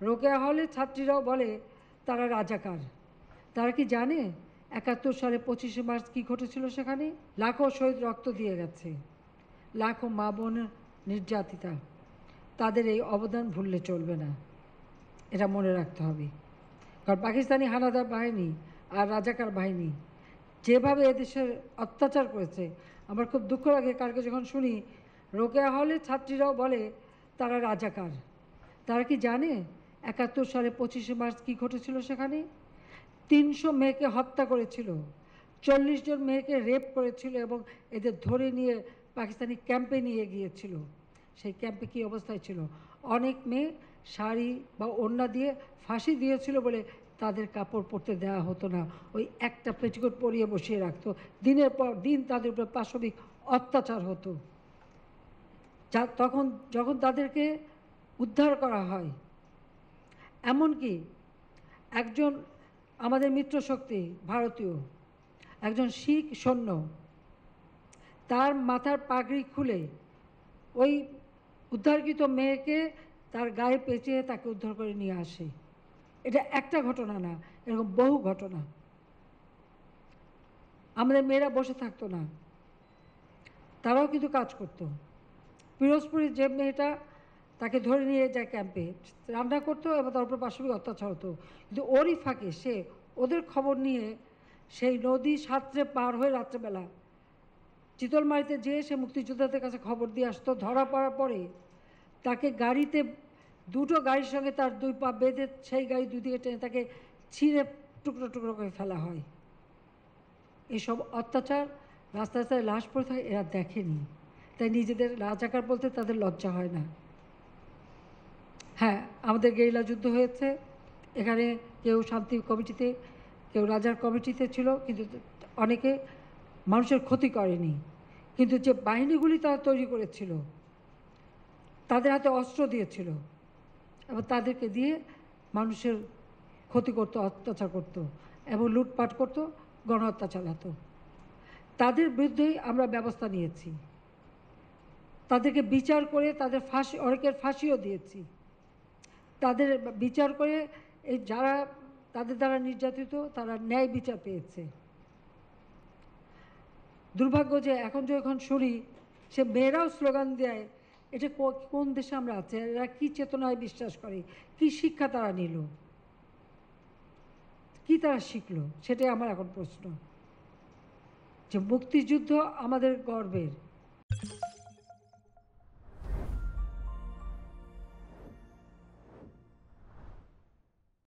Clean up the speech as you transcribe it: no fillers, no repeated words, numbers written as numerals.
রোকেয়া হলে ছাত্রীরাও বলে তারা রাজাকার। তারা কি জানে ৭১ সালে ২৫শে মার্চ কী ঘটেছিল সেখানে? লাখো শহীদ রক্ত দিয়ে গেছে, লাখো মা বোন নির্যাতিতা। তাদের এই অবদান ভুললে চলবে না, এটা মনে রাখতে হবে। কারণ পাকিস্তানি হানাদার বাহিনী আর রাজাকার বাহিনী যেভাবে এদেশের অত্যাচার করেছে, আমার খুব দুঃখ লাগে কালকে যখন শুনি রোকেয়া হলে ছাত্রীরাও বলে তারা রাজাকার। তারা কি জানে ৭১ সালে ২৫শে মার্চ কী ঘটেছিল সেখানে? ৩০০ মেয়েকে হত্যা করেছিল, ৪০ জন মেয়েকে রেপ করেছিল এবং এদের ধরে নিয়ে পাকিস্তানি ক্যাম্পে নিয়ে গিয়েছিল। সেই ক্যাম্পে কী অবস্থায় ছিল? অনেক মেয়ে শাড়ি বা ওড়না দিয়ে ফাঁসি দিয়েছিল বলে তাদের কাপড় পরতে দেওয়া হতো না, ওই একটা পেটিকোট পরিয়ে বসিয়ে রাখতো। দিনের পর দিন তাদের উপরে পাশবিক অত্যাচার হতো। তখন যখন তাদেরকে উদ্ধার করা হয়, এমনকি একজন আমাদের মিত্রশক্তি ভারতীয় একজন শিখ সৈন্য তার মাথার পাগড়ি খুলে ওই উদ্ধারকৃত মেয়েকে তার গায়ে পেঁচিয়ে তাকে উদ্ধার করে নিয়ে আসে। এটা একটা ঘটনা না, এরকম বহু ঘটনা। আমাদের মেয়েরা বসে থাকতো না, তারাও কিন্তু কাজ করতো। পিরোজপুরের যে মেয়েটা, তাকে ধরে নিয়ে যায় ক্যাম্পে, রান্না করতো এবং তার উপর পাশবিক অত্যাচার হতো, কিন্তু ওরই ফাঁকে সে ওদের খবর নিয়ে সেই নদী সাঁতরে পার হয়ে রাত্রেবেলা চিতলমারিতে যেয়ে সে মুক্তিযোদ্ধাদের কাছে খবর দিয়ে আসতো। ধরা পড়ার পরে তাকে গাড়িতে, দুটো গাড়ির সঙ্গে তার দুই পা বেঁধে সেই গাড়ি দুই দিকে টেনে তাকে ছিঁড়ে টুকরো টুকরো করে ফেলা হয়। এসব অত্যাচার, রাস্তায় রাস্তায় লাশ পড়ে থাকে, এরা দেখেনি, তাই নিজেদের রাজাকার বলতে তাদের লজ্জা হয় না। হ্যাঁ, আমাদের গেরিলা যুদ্ধ হয়েছে, এখানে কেউ শান্তি কমিটিতে, কেউ রাজার কমিটিতে ছিল, কিন্তু অনেকে মানুষের ক্ষতি করেনি। কিন্তু যে বাহিনীগুলি তারা তৈরি করেছিল, তাদের হাতে অস্ত্র দিয়েছিল এবং তাদেরকে দিয়ে মানুষের ক্ষতি করতো, অত্যাচার করতো এবং লুটপাট করতো, গণহত্যা চালাতো। তাদের বিরুদ্ধেই আমরা ব্যবস্থা নিয়েছি, তাদেরকে বিচার করে তাদের ফাঁসি, অনেকের ফাঁসিও দিয়েছি। তাদের বিচার করে এই যারা তাদের দ্বারা নির্যাতিত তারা ন্যায় বিচার পেয়েছে। দুর্ভাগ্য যে যখন শুনি সে মেয়েরাও স্লোগান দেয়, এটা কোন দেশে আমরা আছি? এরা কী চেতনায় বিশ্বাস করে, কি শিক্ষা তারা নিল, কি তারা শিখলো? সেটাই আমার এখন প্রশ্ন। যে মুক্তিযুদ্ধ আমাদের গর্বের,